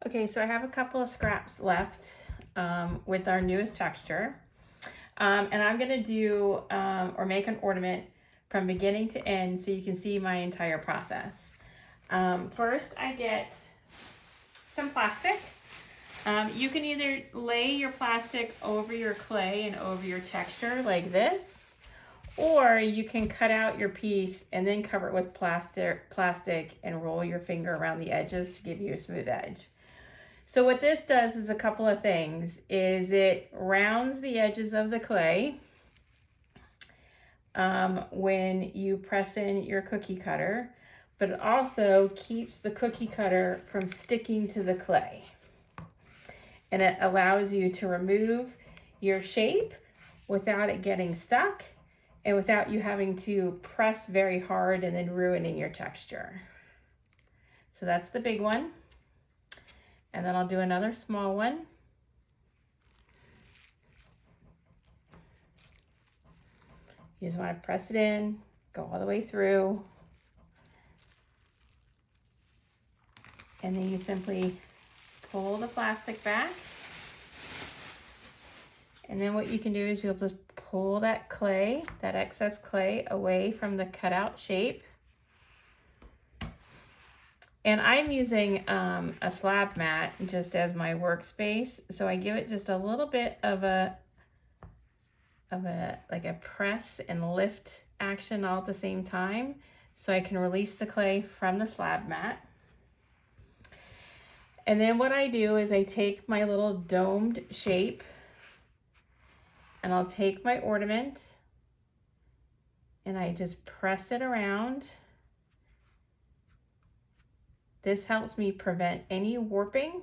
Okay, so I have a couple of scraps left with our newest texture. And I'm gonna do or make an ornament from beginning to end so you can see my entire process. First I get some plastic. You can either lay your plastic over your clay and over your texture like this, or you can cut out your piece and then cover it with plastic and roll your finger around the edges to give you a smooth edge. So what this does is a couple of things. It rounds the edges of the clay when you press in your cookie cutter, but it also keeps the cookie cutter from sticking to the clay. And it allows you to remove your shape without it getting stuck and without you having to press very hard and then ruining your texture. So that's the big one. And then I'll do another small one. You just want to press it in, go all the way through. And then you simply pull the plastic back. And then what you can do is you'll just pull that clay, that excess clay, away from the cutout shape. And I'm using a slab mat just as my workspace. So I give it just a little bit of a press and lift action all at the same time. So I can release the clay from the slab mat. And then what I do is I take my little domed shape and I'll take my ornament and I just press it around. This helps me prevent any warping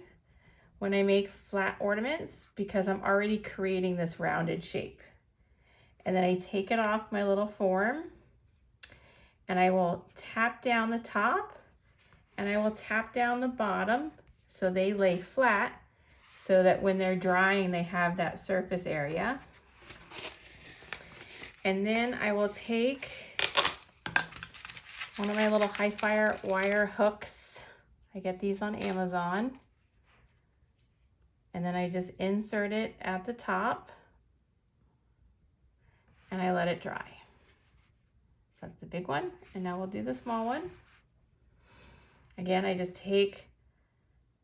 when I make flat ornaments because I'm already creating this rounded shape. And then I take it off my little form and I will tap down the top and I will tap down the bottom so they lay flat so that when they're drying they have that surface area. And then I will take one of my little high fire wire hooks. I get these on Amazon. And then I just insert it at the top and I let it dry. So that's the big one. And now we'll do the small one. Again, I just take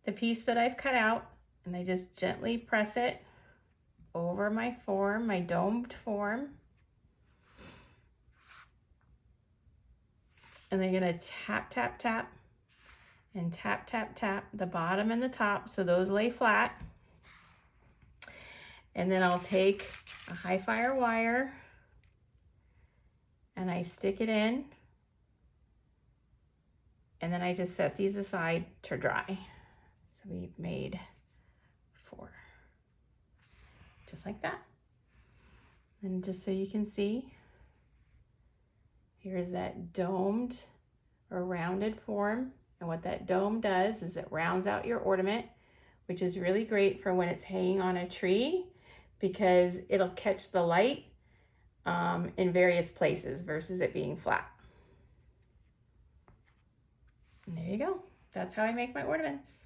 the piece that I've cut out and I just gently press it over my form, my domed form. And then you're gonna tap, tap, tap, and tap, tap, tap the bottom and the top so those lay flat. And then I'll take a high fire wire and I stick it in. And then I just set these aside to dry. So we've made 4, just like that. And just so you can see, here's that domed or rounded form. And what that dome does is it rounds out your ornament, which is really great for when it's hanging on a tree because it'll catch the light in various places versus it being flat. And there you go. That's how I make my ornaments.